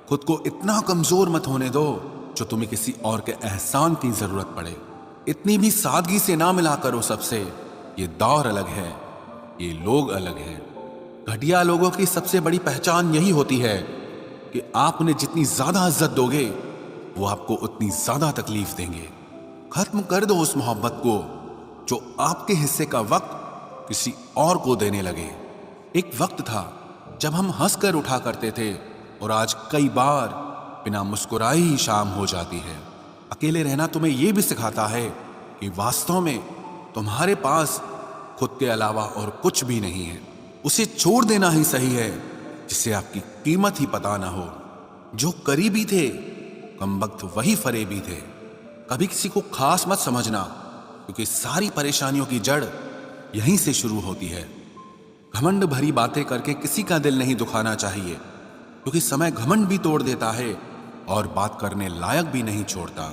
खुद को इतना कमजोर मत होने दो जो तुम्हें किसी और के एहसान की जरूरत पड़े। इतनी भी सादगी से ना मिला करो सबसे। ये दौर अलग है, ये लोग अलग हैं। घटिया लोगों की सबसे बड़ी पहचान यही होती है कि आप उन्हें जितनी ज्यादा इज्जत दोगे वो आपको उतनी ज्यादा तकलीफ देंगे। खत्म कर दो उस मोहब्बत को जो आपके हिस्से का वक्त किसी और को देने लगे। एक वक्त था जब हम हंसकर उठा करते थे और आज कई बार बिना मुस्कुराए ही शाम हो जाती है। अकेले रहना तुम्हें यह भी सिखाता है कि वास्तव में तुम्हारे पास खुद के अलावा और कुछ भी नहीं है। उसे छोड़ देना ही सही है जिससे आपकी कीमत ही पता ना हो। जो करीबी थे कमबख्त वही फरेबी थे। कभी किसी को खास मत समझना क्योंकि सारी परेशानियों की जड़ यहीं से शुरू होती है। घमंड भरी बातें करके किसी का दिल नहीं दुखाना चाहिए क्योंकि समय घमंड भी तोड़ देता है और बात करने लायक भी नहीं छोड़ता।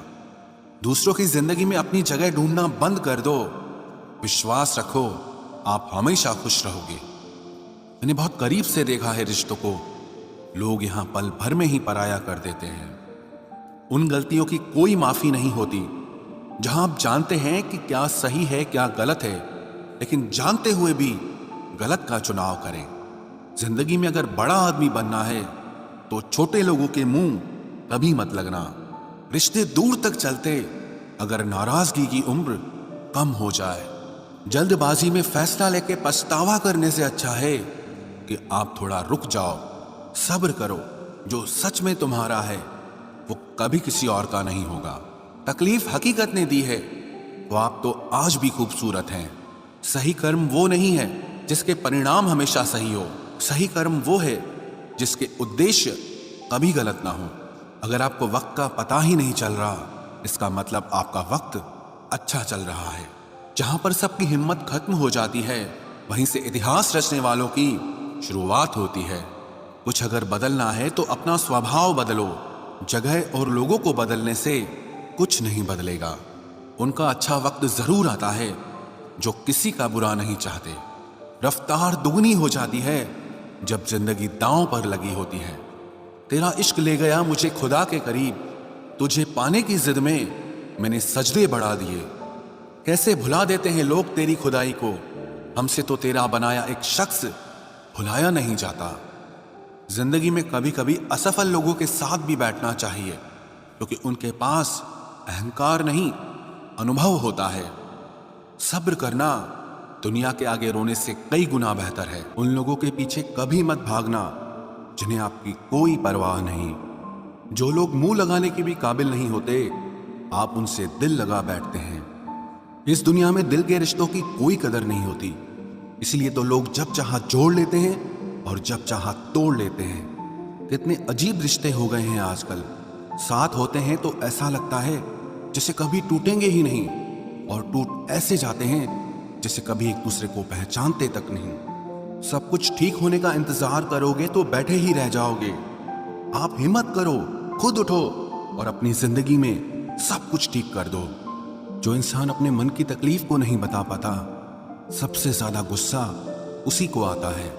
दूसरों की जिंदगी में अपनी जगह ढूंढना बंद कर दो। विश्वास रखो, आप हमेशा खुश रहोगे। मैंने बहुत करीब से देखा है रिश्तों को। लोग यहां पल भर में ही पराया कर देते हैं। उन गलतियों की कोई माफी नहीं होती जहां आप जानते हैं कि क्या सही है क्या गलत है, लेकिन जानते हुए भी गलत का चुनाव करें। जिंदगी में अगर बड़ा आदमी बनना है तो छोटे लोगों के मुंह कभी मत लगना। रिश्ते दूर तक चलते अगर नाराजगी की उम्र कम हो जाए। जल्दबाजी में फैसला लेके पछतावा करने से अच्छा है कि आप थोड़ा रुक जाओ, सब्र करो। जो सच में तुम्हारा है वो कभी किसी और का नहीं होगा। तकलीफ हकीकत ने दी है तो आप तो आज भी खूबसूरत हैं। सही कर्म वो नहीं है जिसके परिणाम हमेशा सही हो। सही कर्म वो है जिसके उद्देश्य कभी गलत ना हो। अगर आपको वक्त का पता ही नहीं चल रहा इसका मतलब आपका वक्त अच्छा चल रहा है। जहां पर सबकी हिम्मत खत्म हो जाती है वहीं से इतिहास रचने वालों की शुरुआत होती है। कुछ अगर बदलना है तो अपना स्वभाव बदलो। जगह और लोगों को बदलने से कुछ नहीं बदलेगा। उनका अच्छा वक्त जरूर आता है जो किसी का बुरा नहीं चाहते। रफ्तार दुगनी हो जाती है जब जिंदगी दांव पर लगी होती है। तेरा इश्क ले गया मुझे खुदा के करीब। तुझे पाने की जिद में मैंने सजदे बढ़ा दिए। कैसे भुला देते हैं लोग तेरी खुदाई को। हमसे तो तेरा बनाया एक शख्स भुलाया नहीं जाता। जिंदगी में कभी कभी असफल लोगों के साथ भी बैठना चाहिए क्योंकि उनके पास अहंकार नहीं अनुभव होता है। सब्र करना दुनिया के आगे रोने से कई गुना बेहतर है। उन लोगों के पीछे कभी मत भागना जिन्हें आपकी कोई परवाह नहीं। जो लोग मुंह लगाने के भी काबिल नहीं होते आप उनसे दिल लगा बैठते हैं। इस दुनिया में दिल के रिश्तों की कोई कदर नहीं होती, इसलिए तो लोग जब चाहा जोड़ लेते हैं और जब चाहा तोड़ लेते हैं। कितने अजीब रिश्ते हो गए हैं आजकल। साथ होते हैं तो ऐसा लगता है जैसे कभी टूटेंगे ही नहीं, और टूट ऐसे जाते हैं जैसे कभी एक दूसरे को पहचानते तक नहीं। सब कुछ ठीक होने का इंतजार करोगे तो बैठे ही रह जाओगे। आप हिम्मत करो, खुद उठो और अपनी जिंदगी में सब कुछ ठीक कर दो। जो इंसान अपने मन की तकलीफ को नहीं बता पाता सबसे ज्यादा गुस्सा उसी को आता है।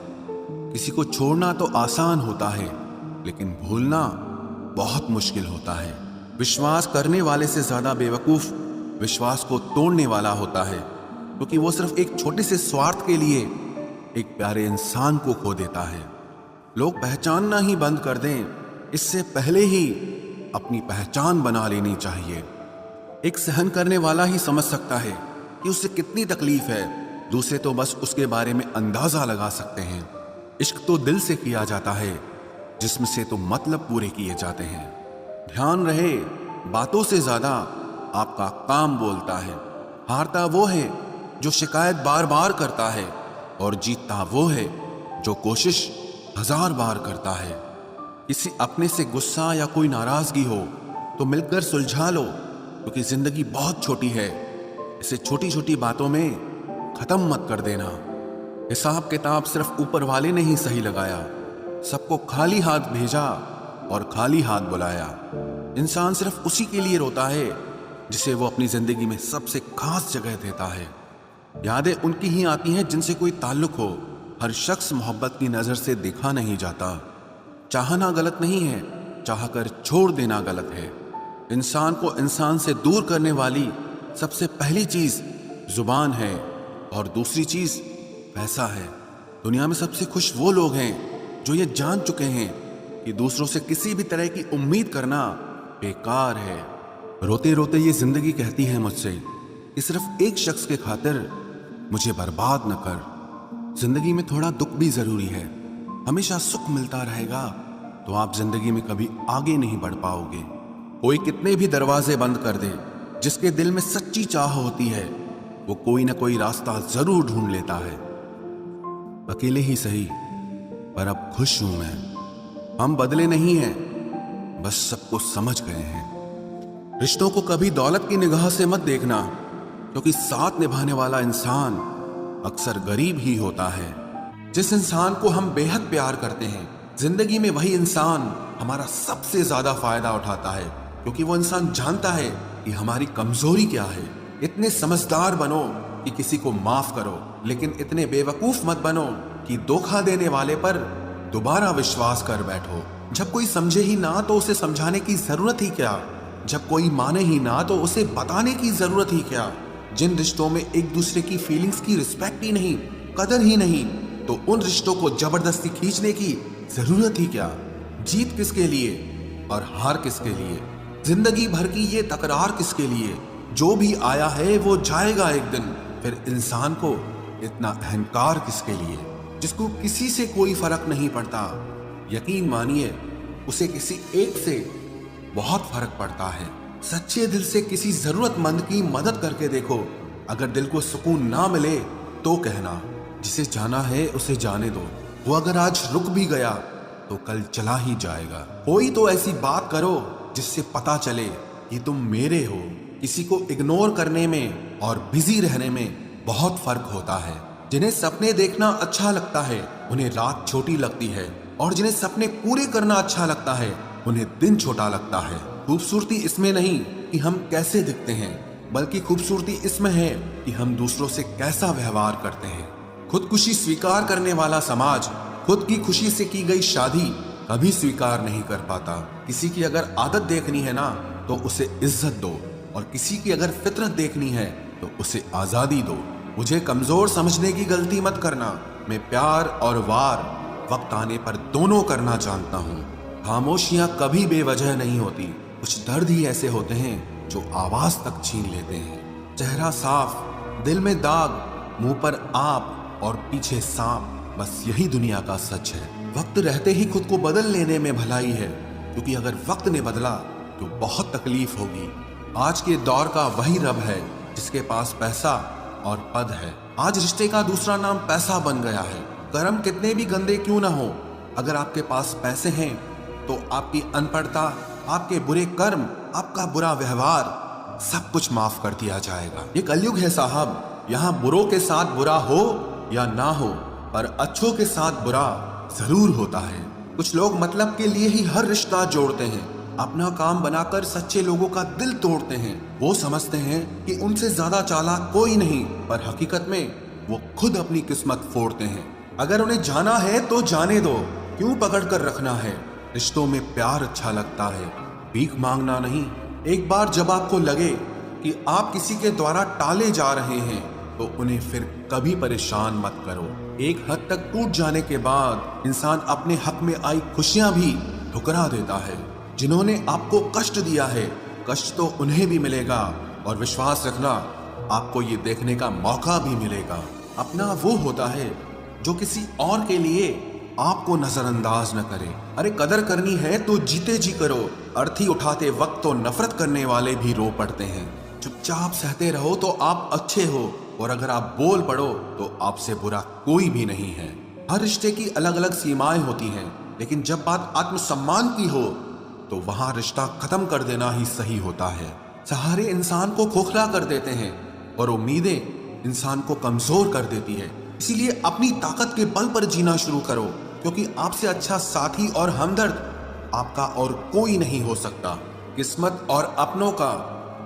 किसी को छोड़ना तो आसान होता है लेकिन भूलना बहुत मुश्किल होता है। विश्वास करने वाले से ज्यादा बेवकूफ विश्वास को तोड़ने वाला होता है क्योंकि वो सिर्फ एक छोटे से स्वार्थ के लिए एक प्यारे इंसान को खो देता है। लोग पहचानना ही बंद कर दें इससे पहले ही अपनी पहचान बना लेनी चाहिए। एक सहन करने वाला ही समझ सकता है कि उसे कितनी तकलीफ है, दूसरे तो बस उसके बारे में अंदाजा लगा सकते हैं। इश्क तो दिल से किया जाता है जिस्म से तो मतलब पूरे किए जाते हैं। ध्यान रहे, बातों से ज्यादा आपका काम बोलता है। हारता वो है जो शिकायत बार बार करता है और जीतता वो है जो कोशिश 1000 बार करता है। किसी अपने से गुस्सा या कोई नाराजगी हो तो मिलकर सुलझा लो क्योंकि जिंदगी बहुत छोटी है। इसे छोटी छोटी बातों में खत्म मत कर देना। हिसाब किताब सिर्फ ऊपर वाले ने ही सही लगाया। सबको खाली हाथ भेजा और खाली हाथ बुलाया। इंसान सिर्फ उसी के लिए रोता है जिसे वो अपनी जिंदगी में सबसे खास जगह देता है। यादें उनकी ही आती हैं जिनसे कोई ताल्लुक हो। हर शख्स मोहब्बत की नजर से देखा नहीं जाता। चाहना गलत नहीं है चाहकर छोड़ देना गलत है। इंसान को इंसान से दूर करने वाली सबसे पहली चीज जुबान है और दूसरी चीज पैसा है। दुनिया में सबसे खुश वो लोग हैं जो ये जान चुके हैं कि दूसरों से किसी भी तरह की उम्मीद करना बेकार है। रोते रोते ये जिंदगी कहती है मुझसे कि सिर्फ एक शख्स के खातिर मुझे बर्बाद न कर। जिंदगी में थोड़ा दुख भी जरूरी है। हमेशा सुख मिलता रहेगा तो आप जिंदगी में कभी आगे नहीं बढ़ पाओगे। कोई कितने भी दरवाजे बंद कर दे, जिसके दिल में सच्ची चाह होती है वो कोई ना कोई रास्ता जरूर ढूंढ लेता है। अकेले ही सही, पर अब खुश हूं मैं। हम बदले नहीं हैं, बस सबको समझ गए हैं। रिश्तों को कभी दौलत की निगाह से मत देखना, क्योंकि साथ निभाने वाला इंसान अक्सर गरीब ही होता है। जिस इंसान को हम बेहद प्यार करते हैं, जिंदगी में वही इंसान हमारा सबसे ज्यादा फायदा उठाता है, क्योंकि वो इंसान जानता है कि हमारी कमजोरी क्या है। इतने समझदार बनो कि किसी को माफ करो, लेकिन इतने बेवकूफ मत बनो कि धोखा देने वाले पर दोबारा विश्वास कर बैठो। जब कोई समझे ही ना तो उसे समझाने की जरूरत ही क्या। जब कोई माने ही ना तो उसे बताने की जरूरत ही क्या। जिन रिश्तों में एक दूसरे की फीलिंग्स की रिस्पेक्ट ही नहीं, कदर ही नहीं, तो उन रिश्तों को जबरदस्ती खींचने की जरूरत ही क्या। जीत किसके लिए और हार किसके लिए? जिंदगी भर की ये तकरार किसके लिए? जो भी आया है वो जाएगा एक दिन। फिर इंसान को इतना अहंकार किसके लिए, जिसको किसी से कोई फर्क नहीं पड़ता? यकीन मानिए, उसे किसी एक से बहुत फर्क पड़ता है। सच्चे दिल से किसी जरूरतमंद की मदद करके देखो। अगर दिल को सुकून ना मिले तो कहना, जिसे जाना है उसे जाने दो। वो अगर आज रुक भी गया तो कल चला ही जाएगा। कोई तो ऐसी बात करो जिससे पता चले कि तुम मेरे हो। किसी को इग्नोर करने में और बिजी रहने में बहुत फर्क होता है। जिन्हें सपने देखना अच्छा लगता है उन्हें रात छोटी लगती है, और जिन्हें सपने पूरे करना अच्छा लगता है उन्हें दिन छोटा लगता है। खूबसूरती इसमें नहीं कि हम कैसे दिखते हैं, बल्कि खूबसूरती इसमें है कि हम दूसरों से कैसा व्यवहार करते हैं। खुदकुशी स्वीकार करने वाला समाज खुद की खुशी से की गई शादी कभी स्वीकार नहीं कर पाता। किसी की अगर आदत देखनी है ना तो उसे इज्जत दो, और किसी की अगर फितरत देखनी है तो उसे आजादी दो। मुझे कमजोर समझने की गलती मत करना। मैं प्यार और वार वक्त आने पर दोनों करना जानता हूँ। खामोशियां कभी बेवजह नहीं होती। कुछ दर्द ही ऐसे होते हैं जो आवाज तक छीन लेते हैं। चेहरा साफ, दिल में दाग, मुंह पर आप और पीछे सांप, बस यही दुनिया का सच है। वक्त रहते ही खुद को बदल लेने में भलाई है, क्योंकि अगर वक्त ने बदला तो बहुत तकलीफ होगी। आज के दौर का वही रब है जिसके पास पैसा और पद है। आज रिश्ते का दूसरा नाम पैसा बन गया है। कर्म कितने भी गंदे क्यों ना हो, अगर आपके पास पैसे हैं तो आपकी अनपढ़ता, आपके बुरे कर्म, आपका बुरा व्यवहार, सब कुछ माफ कर दिया जाएगा। ये कलयुग है साहब, यहाँ बुरों के साथ बुरा हो या ना हो, पर अच्छों के साथ बुरा जरूर होता है। कुछ लोग मतलब के लिए ही हर रिश्ता जोड़ते हैं, अपना काम बनाकर सच्चे लोगों का दिल तोड़ते हैं। वो समझते हैं कि उनसे ज्यादा चालाक कोई नहीं, पर हकीकत में वो खुद अपनी किस्मत फोड़ते हैं। अगर उन्हें जाना है तो जाने दो, क्यों पकड़ कर रखना है। रिश्तों में प्यार अच्छा लगता है, भीख मांगना नहीं। एक बार जब आपको लगे कि आप किसी के द्वारा टाले जा रहे हैं तो उन्हें फिर कभी परेशान मत करो। एक हद तक टूट जाने के बाद इंसान अपने हक में आई खुशियां भी ठुकरा देता है। जिन्होंने आपको कष्ट दिया है, कष्ट तो उन्हें भी मिलेगा, और विश्वास रखना, आपको ये देखने का मौका भी मिलेगा। अपना वो होता है जो किसी और के लिए आपको नजरअंदाज न करे। अरे कदर करनी है तो जीते जी करो। अर्थी उठाते वक्त तो नफरत करने वाले भी रो पड़ते हैं। चुपचाप सहते रहो तो आप अच्छे हो, और अगर आप बोल पड़ो तो आपसे बुरा कोई भी नहीं है। हर रिश्ते की अलग अलग सीमाएं होती हैं, लेकिन जब बात आत्मसम्मान की हो तो वहां रिश्ता खत्म कर देना ही सही होता है। सहारे इंसान को खोखला कर देते हैं और उम्मीदें इंसान को कमजोर कर देती है। इसीलिए अपनी ताकत के बल पर जीना शुरू करो, क्योंकि आपसे अच्छा साथी और हमदर्द आपका और कोई नहीं हो सकता। किस्मत और अपनों का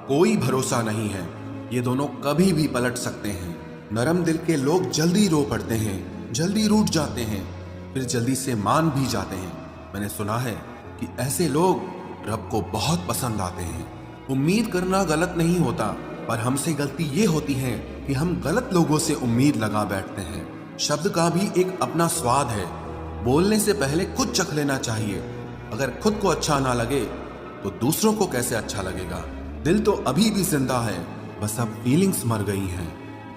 कोई भरोसा नहीं है, ये दोनों कभी भी पलट सकते हैं। नरम दिल के लोग जल्दी रो पड़ते हैं, जल्दी रूठ जाते हैं, फिर जल्दी से मान भी जाते हैं। मैंने सुना है कि ऐसे लोग रब को बहुत पसंद आते हैं। उम्मीद करना गलत नहीं होता, पर हमसे गलती ये होती है कि हम गलत लोगों से उम्मीद लगा बैठते हैं। शब्द का भी एक अपना स्वाद है। बोलने से पहले खुद चख लेना चाहिए। अगर खुद को अच्छा ना लगे तो दूसरों को कैसे अच्छा लगेगा। दिल तो अभी भी जिंदा है, बस अब फीलिंग्स मर गई हैं।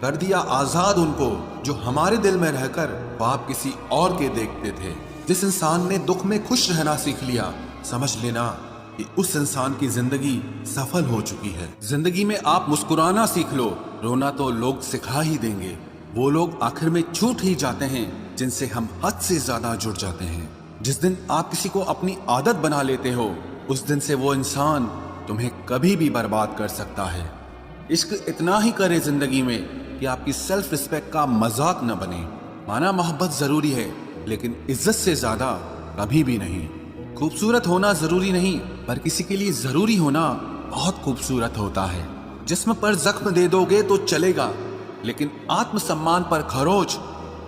कर दिया आजाद उनको जो हमारे दिल में रहकर ख्वाब किसी और के देखते थे। जिस इंसान ने दुख में खुश रहना सीख लिया, समझ लेना कि उस इंसान की जिंदगी सफल हो चुकी है। जिंदगी में आप मुस्कुराना सीख लो, रोना तो लोग सिखा ही देंगे। वो लोग आखिर में छूट ही जाते हैं जिनसे हम हद से ज्यादा जुड़ जाते हैं। जिस दिन आप किसी को अपनी आदत बना लेते हो, उस दिन से वो इंसान तुम्हें कभी भी बर्बाद कर सकता है। इश्क इतना ही करे जिंदगी में कि आपकी सेल्फ रिस्पेक्ट का मजाक न बने। माना मोहब्बत जरूरी है, लेकिन इज्जत से ज्यादा कभी भी नहीं। खूबसूरत होना जरूरी नहीं, पर किसी के लिए जरूरी होना बहुत खूबसूरत होता है। जिस्म पर जख्म दे दोगे तो चलेगा, लेकिन आत्मसम्मान पर खरोच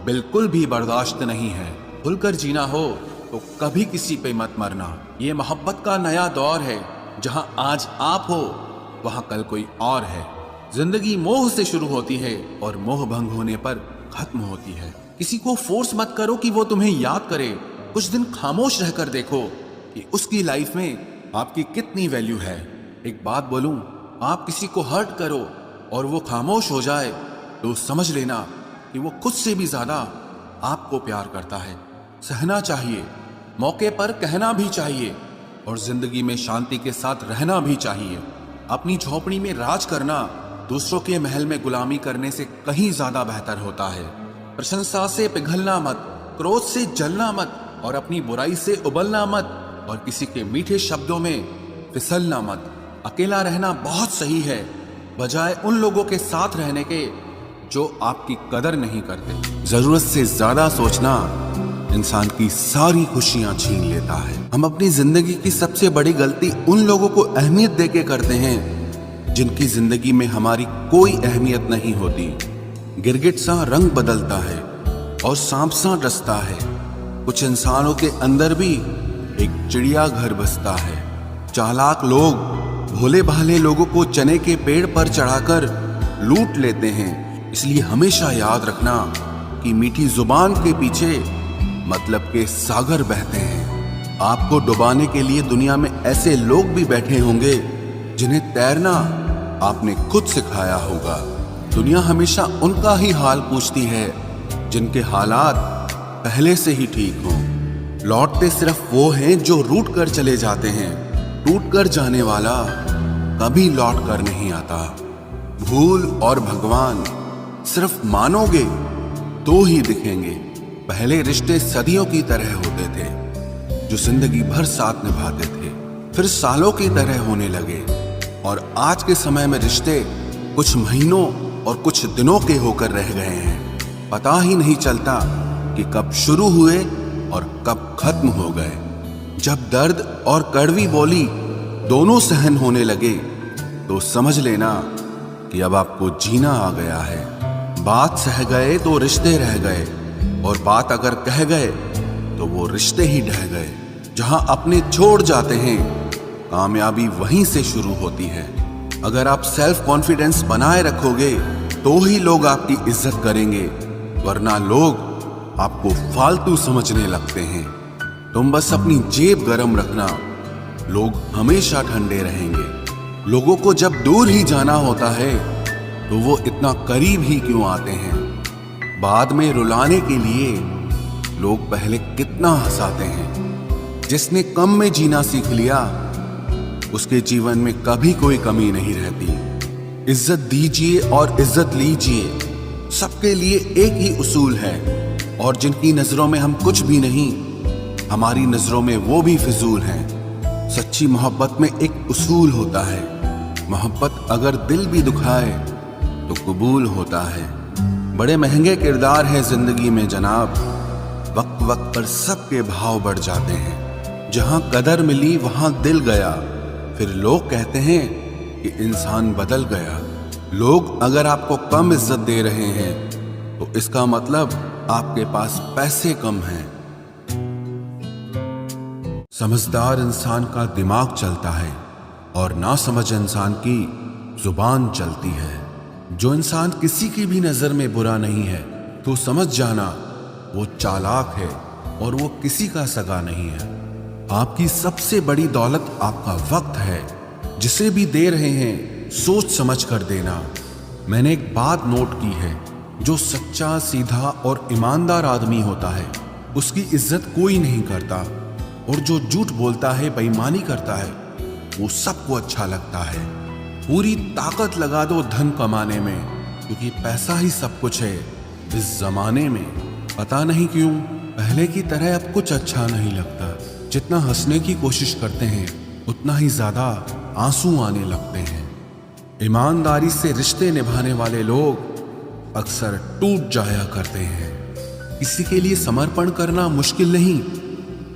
बिल्कुल भी बर्दाश्त नहीं है। खुलकर जीना हो तो कभी किसी पे मत मरना। ये मोहब्बत का नया दौर है, जहां आज आप हो वहां कल कोई और है। जिंदगी मोह से शुरू होती है और मोह भंग होने पर खत्म होती है। किसी को फोर्स मत करो कि वो तुम्हें याद करे। कुछ दिन खामोश रहकर देखो कि उसकी लाइफ में आपकी कितनी वैल्यू है। एक बात बोलूं, आप किसी को हर्ट करो और वो खामोश हो जाए तो समझ लेना कि वो खुद से भी ज्यादा आपको प्यार करता है। सहना चाहिए, मौके पर कहना भी चाहिए, और जिंदगी में शांति के साथ रहना भी चाहिए। अपनी झोपड़ी में राज करना दूसरों के महल में गुलामी करने से कहीं ज्यादा बेहतर होता है। प्रशंसा से पिघलना मत, क्रोध से जलना मत, और अपनी बुराई से उबलना मत, और किसी के मीठे शब्दों में फिसलना मत। अकेला रहना बहुत सही है, बजाय उन लोगों के साथ रहने के जो आपकी कदर नहीं करते। जरूरत से ज्यादा सोचना इंसान की सारी खुशियां छीन लेता है। हम अपनी जिंदगी की सबसे बड़ी गलती उन लोगों को अहमियत देके करते हैं जिनकी जिंदगी में हमारी कोई अहमियत नहीं होती। गिरगिट सा रंग बदलता है और सांप सा डसता है। कुछ इंसानों के अंदर भी एक चिड़िया घर बसता है। चालाक लोग भोले भाले लोगों को चने के पेड़ पर चढ़ाकर लूट लेते हैं। इसलिए हमेशा याद रखना कि मीठी जुबान के पीछे मतलब के सागर बहते हैं। आपको डुबाने के लिए दुनिया में ऐसे लोग भी बैठे होंगे जिन्हें तैरना आपने खुद सिखाया होगा। दुनिया हमेशा उनका ही हाल पूछती है जिनके हालात पहले से ही ठीक हों। लौटते सिर्फ वो हैं जो रूठ कर चले जाते हैं। टूट कर जाने वाला कभी लौट कर नहीं आता। भूल और भगवान सिर्फ मानोगे तो ही दिखेंगे। पहले रिश्ते सदियों की तरह होते थे, जो जिंदगी भर साथ निभाते थे, फिर सालों की तरह होने लगे। और आज के समय में रिश्ते कुछ महीनों और कुछ दिनों के होकर रह गए हैं। पता ही नहीं चलता कि कब शुरू हुए और कब खत्म हो गए। जब दर्द और कड़वी बोली दोनों सहन होने लगे तो समझ लेना कि अब आपको जीना आ गया है। बात सह गए तो रिश्ते रह गए, और बात अगर कह गए तो वो रिश्ते ही ढह गए। जहां अपने छोड़ जाते हैं, कामयाबी वहीं से शुरू होती है। अगर आप सेल्फ कॉन्फिडेंस बनाए रखोगे तो ही लोग आपकी इज्जत करेंगे, वरना लोग आपको फालतू समझने लगते हैं। तुम बस अपनी जेब गरम रखना, लोग हमेशा ठंडे रहेंगे। लोगों को जब दूर ही जाना होता है तो वो इतना करीब ही क्यों आते हैं। बाद में रुलाने के लिए लोग पहले कितना हंसाते हैं। जिसने कम में जीना सीख लिया उसके जीवन में कभी कोई कमी नहीं रहती। इज्जत दीजिए और इज्जत लीजिए, सबके लिए एक ही उसूल है। और जिनकी नजरों में हम कुछ भी नहीं, हमारी नजरों में वो भी फिजूल हैं। सच्ची मोहब्बत में एक उसूल होता है, मोहब्बत अगर दिल भी दुखाए तो कबूल होता है। बड़े महंगे किरदार हैं जिंदगी में जनाब, वक्त वक्त पर सबके भाव बढ़ जाते हैं। जहां कदर मिली वहां दिल गया, फिर लोग कहते हैं कि इंसान बदल गया। लोग अगर आपको कम इज्जत दे रहे हैं तो इसका मतलब आपके पास पैसे कम हैं। समझदार इंसान का दिमाग चलता है और नासमझ इंसान की जुबान चलती है। जो इंसान किसी की भी नजर में बुरा नहीं है तो समझ जाना वो चालाक है और वो किसी का सगा नहीं है। आपकी सबसे बड़ी दौलत आपका वक्त है। जिसे भी दे रहे हैं सोच समझ कर देना। मैंने एक बात नोट की है, जो सच्चा, सीधा और ईमानदार आदमी होता है उसकी इज्जत कोई नहीं करता, और जो झूठ बोलता है, बेईमानी करता है, वो सबको अच्छा लगता है। पूरी ताकत लगा दो धन कमाने में, क्योंकि पैसा ही सब कुछ है इस जमाने में। पता नहीं क्यों पहले की तरह अब कुछ अच्छा नहीं लगता। जितना हंसने की कोशिश करते हैं उतना ही ज्यादा आंसू आने लगते हैं। ईमानदारी से रिश्ते निभाने वाले लोग अक्सर टूट जाया करते हैं। किसी के लिए समर्पण करना मुश्किल नहीं,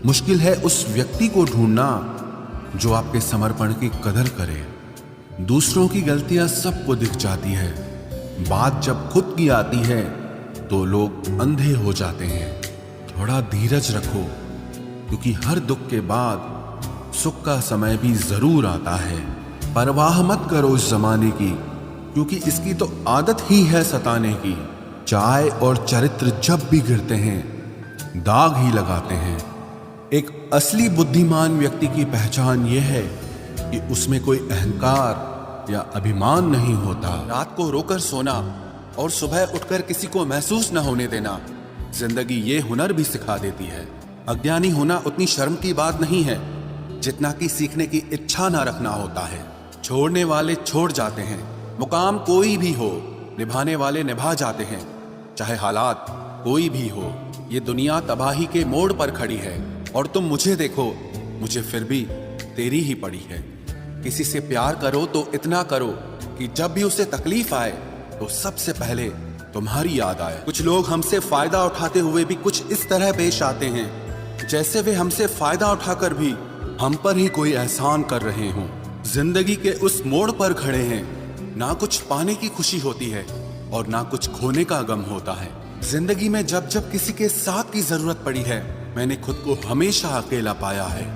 मुश्किल है उस व्यक्ति को ढूंढना जो आपके समर्पण की कदर करे। दूसरों की गलतियां सबको दिख जाती है, बात जब खुद की आती है तो लोग अंधे हो जाते हैं। थोड़ा धीरज रखो, क्योंकि हर दुख के बाद सुख का समय भी जरूर आता है। परवाह मत करो इस जमाने की, क्योंकि इसकी तो आदत ही है सताने की। चाय और चरित्र जब भी गिरते हैं दाग ही लगाते हैं। एक असली बुद्धिमान व्यक्ति की पहचान यह है कि उसमें कोई अहंकार या अभिमान नहीं होता। रात को रोकर सोना और सुबह उठकर किसी को महसूस न होने देना जिंदगी ये हुनर भी सिखा देती है। अज्ञानी होना उतनी शर्म की बात नहीं है जितना कि सीखने की इच्छा ना रखना होता है। छोड़ने वाले छोड़ जाते हैं, मुकाम कोई भी हो, निभाने वाले निभा जाते हैं, चाहे हालात कोई भी हो। ये दुनिया तबाही के मोड़ पर खड़ी है और तुम मुझे देखो, मुझे फिर भी तेरी ही पड़ी है। किसी से प्यार करो तो इतना करो कि जब भी उसे तकलीफ आए तो सबसे पहले तुम्हारी याद आए। कुछ लोग हमसे फायदा उठाते हुए भी कुछ इस तरह पेश आते हैं जैसे वे हमसे फायदा उठाकर भी हम पर ही कोई एहसान कर रहे हों। जिंदगी के उस मोड़ पर खड़े हैं, ना कुछ पाने की खुशी होती है और ना कुछ खोने का गम होता है। जिंदगी में जब जब किसी के साथ की जरूरत पड़ी है, मैंने खुद को हमेशा अकेला पाया है।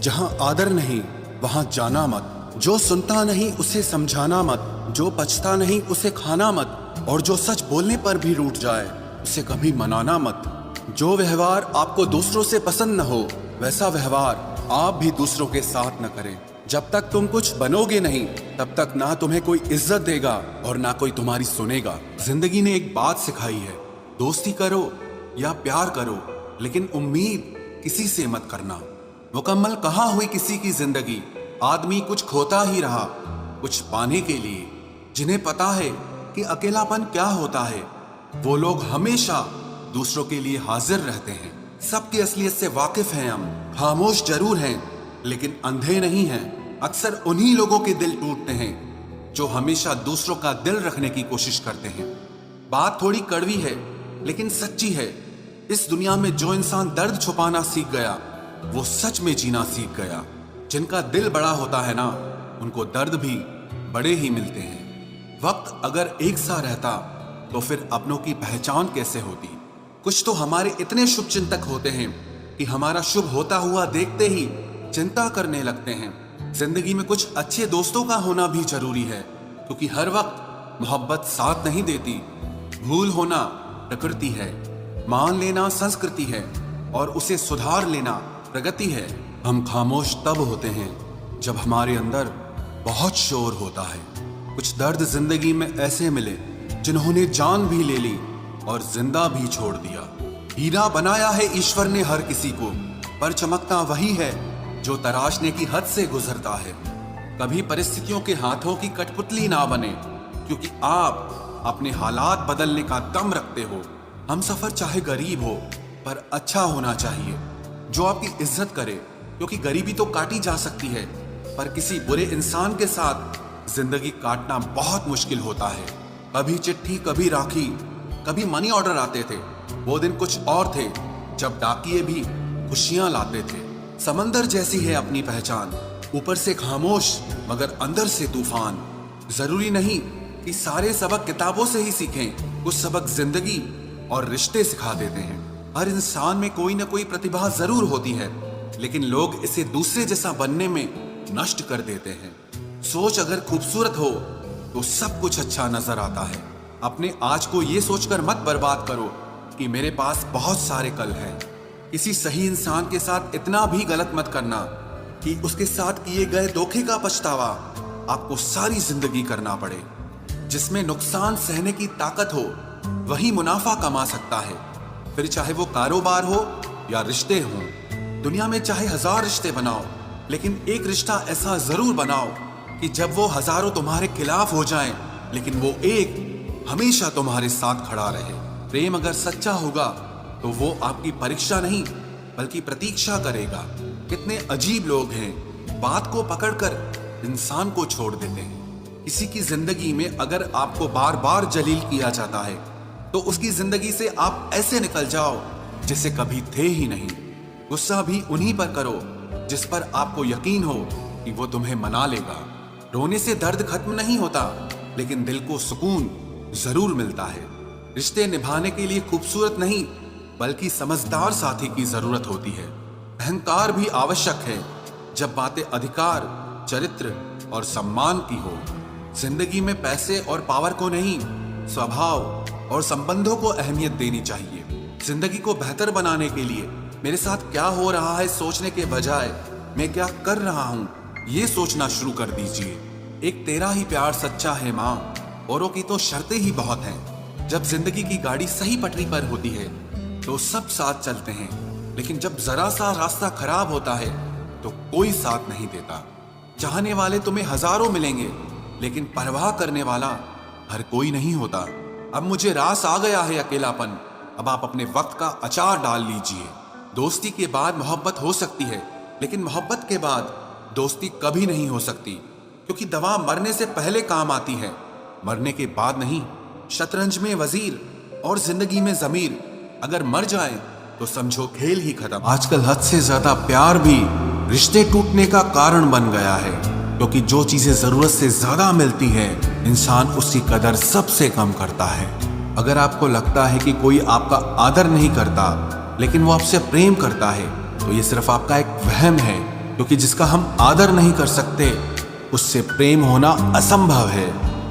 जहां आदर नहीं वहां जाना मत, जो सुनता नहीं उसे समझाना मत, जो पछता नहीं उसे खाना मत, और जो सच बोलने पर भी रूठ जाए उसे कभी मनाना मत। जो व्यवहार आपको दूसरों से पसंद न हो वैसा व्यवहार आप भी दूसरों के साथ न करें। जब तक तुम कुछ बनोगे नहीं तब तक ना तुम्हें कोई इज्जत देगा और ना कोई तुम्हारी सुनेगा। जिंदगी ने एक बात सिखाई है, दोस्ती करो या प्यार करो, लेकिन उम्मीद किसी से मत करना। मुकम्मल कहाँ हुई किसी की जिंदगी, आदमी कुछ खोता ही रहा कुछ पाने के लिए। जिन्हें पता है कि अकेलापन क्या होता है, वो लोग हमेशा दूसरों के लिए हाजिर रहते हैं। सबकी असलियत से वाकिफ हैं हम, खामोश जरूर हैं लेकिन अंधे नहीं हैं। अक्सर उन्हीं लोगों के दिल टूटते हैं जो हमेशा दूसरों का दिल रखने की कोशिश करते हैं। बात थोड़ी कड़वी है लेकिन सच्ची है। इस दुनिया में जो इंसान दर्द छुपाना सीख गया वो सच में जीना सीख गया। जिनका दिल बड़ा होता है ना, उनको दर्द भी बड़े ही मिलते हैं। वक्त अगर एक सा रहता तो फिर अपनों की पहचान कैसे होती। कुछ तो हमारे इतने शुभ चिंतक होते हैं कि हमारा शुभ होता हुआ देखते ही चिंता करने लगते हैं। जिंदगी में कुछ अच्छे दोस्तों का होना भी जरूरी है, क्योंकि हर वक्त मोहब्बत साथ नहीं देती। भूल होना प्रकृति है, मान लेना संस्कृति है, और उसे सुधार लेना प्रगति है। हम खामोश तब होते हैं जब हमारे अंदर बहुत शोर होता है। कुछ दर्द जिंदगी में ऐसे मिले जिन्होंने जान भी ले ली और जिंदा भी छोड़ दिया। हीरा बनाया है ईश्वर ने हर किसी को, पर चमकता वही है जो तराशने की हद से गुजरता है। कभी परिस्थितियों के हाथों की कठपुतली ना बने, क्योंकि आप अपने हालात बदलने का दम रखते हो। हम सफर चाहे गरीब हो पर अच्छा होना चाहिए, जो आपकी इज्जत करे, क्योंकि गरीबी तो काटी जा सकती है पर किसी बुरे इंसान के साथ जिंदगी काटना बहुत मुश्किल होता है। कभी चिट्ठी, कभी राखी, कभी मनी ऑर्डर आते थे। वो दिन कुछ और थे जब डाकिये भी खुशियां लाते थे। समंदर जैसी है अपनी पहचान, ऊपर से खामोश मगर अंदर से तूफान। जरूरी नहीं कि सारे सबक किताबों से ही सीखें, कुछ सबक जिंदगी और रिश्ते सिखा देते हैं। हर इंसान में कोई ना कोई प्रतिभा जरूर होती है, लेकिन लोग इसे दूसरे जैसा बनने में नष्ट कर देते हैं। सोच अगर खूबसूरत हो तो सब कुछ अच्छा नजर आता है। अपने आज को ये सोचकर मत बर्बाद करो कि मेरे पास बहुत सारे कल हैं। किसी सही इंसान के साथ इतना भी गलत मत करना कि उसके साथ किए गए धोखे का पछतावा आपको सारी जिंदगी करना पड़े। जिसमें नुकसान सहने की ताकत हो वही मुनाफा कमा सकता है, फिर चाहे वो कारोबार हो या रिश्ते हों। दुनिया में चाहे 1000 रिश्ते बनाओ, लेकिन एक रिश्ता ऐसा जरूर बनाओ कि जब वो हजारों तुम्हारे खिलाफ हो जाएं, लेकिन वो एक हमेशा तुम्हारे साथ खड़ा रहे। प्रेम अगर सच्चा होगा तो वो आपकी परीक्षा नहीं बल्कि प्रतीक्षा करेगा। कितने अजीब लोग हैं, बात को पकड़कर इंसान को छोड़ देते हैं। किसी की जिंदगी में अगर आपको बार बार जलील किया जाता है तो उसकी जिंदगी से आप ऐसे निकल जाओ जैसे कभी थे ही नहीं। गुस्सा भी उन्हीं पर करो जिस पर आपको यकीन हो कि वो तुम्हें मना लेगा। रोने से दर्द खत्म नहीं होता, लेकिन दिल को सुकून जरूर मिलता है। रिश्ते निभाने के लिए खूबसूरत नहीं बल्कि समझदार साथी की जरूरत होती है। अहंकार भी आवश्यक है जब बातें अधिकार, चरित्र और सम्मान की हो। जिंदगी में पैसे और पावर को नहीं, स्वभाव और संबंधों को अहमियत देनी चाहिए। जिंदगी को बेहतर बनाने के लिए मेरे साथ क्या हो रहा है सोचने के बजाय मैं क्या कर रहा हूँ ये सोचना शुरू कर दीजिए। एक तेरा ही प्यार सच्चा है माँ, औरों की तो शर्तें ही बहुत हैं। जब जिंदगी की गाड़ी सही पटरी पर होती है तो सब साथ चलते हैं, लेकिन जब जरा सा रास्ता खराब होता है तो कोई साथ नहीं देता। चाहने वाले तुम्हें हजारों मिलेंगे, लेकिन परवाह करने वाला हर कोई नहीं होता। अब मुझे रास आ गया है अकेलापन, अब आप अपने वक्त का अचार डाल लीजिए। दोस्ती के बाद मोहब्बत हो सकती है, लेकिन मोहब्बत के बाद दोस्ती कभी नहीं हो सकती, क्योंकि दवा मरने से पहले काम आती है, मरने के बाद नहीं। शतरंज में वजीर और जिंदगी में जमीर अगर मर जाए तो समझो खेल ही खत्म। आजकल हद से ज्यादा प्यार भी रिश्ते टूटने का कारण बन गया है, क्योंकि जो चीजें जरूरत से ज्यादा मिलती है इंसान उसकी कदर सबसे कम करता है। अगर आपको लगता है कि कोई आपका आदर नहीं करता लेकिन वो आपसे प्रेम करता है तो ये सिर्फ आपका एक वहम है, क्योंकि जिसका हम आदर नहीं कर सकते उससे प्रेम होना असंभव है।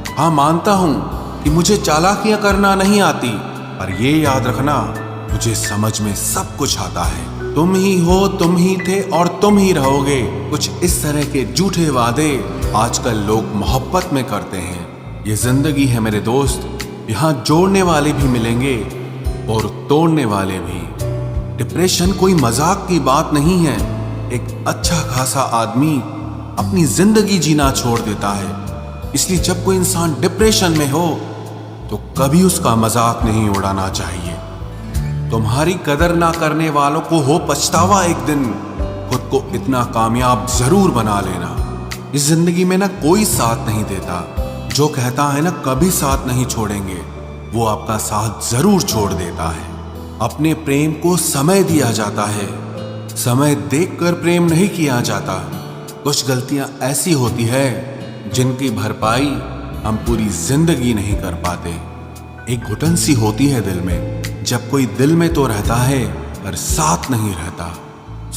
हाँ, मानता हूं कि मुझे चालाकियां करना नहीं आती, पर ये याद रखना मुझे समझ में सब कुछ आता है। तुम ही हो, तुम ही थे और तुम ही रहोगे। कुछ इस तरह के झूठे वादे आजकल लोग मोहब्बत में करते हैं। ये जिंदगी है मेरे दोस्त, यहाँ जोड़ने वाले भी मिलेंगे और तोड़ने वाले भी। डिप्रेशन कोई मजाक की बात नहीं है। एक अच्छा खासा आदमी अपनी जिंदगी जीना छोड़ देता है। इसलिए जब कोई इंसान डिप्रेशन में हो तो कभी उसका मजाक नहीं उड़ाना चाहिए। तुम्हारी कदर ना करने वालों को हो पछतावा एक दिन, खुद को इतना कामयाब जरूर बना लेना। इस जिंदगी में ना कोई साथ नहीं देता, जो कहता है ना कभी साथ नहीं छोड़ेंगे, वो आपका साथ जरूर छोड़ देता है। अपने प्रेम को समय दिया जाता है, समय देखकर प्रेम नहीं किया जाता। कुछ गलतियां ऐसी होती है जिनकी भरपाई हम पूरी जिंदगी नहीं कर पाते। एक घुटन सी होती है दिल में, जब कोई दिल में तो रहता है पर साथ नहीं रहता।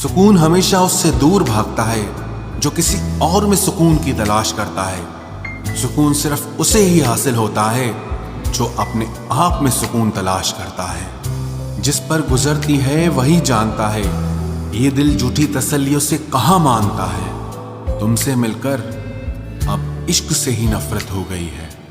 सुकून हमेशा उससे दूर भागता है जो किसी और में सुकून की तलाश करता है। सुकून सिर्फ उसे ही हासिल होता है जो अपने आप में सुकून तलाश करता है। जिस पर गुजरती है वही जानता है, ये दिल झूठी तसल्लियों से कहाँ मानता है। तुमसे मिलकर अब इश्क से ही नफरत हो गई है।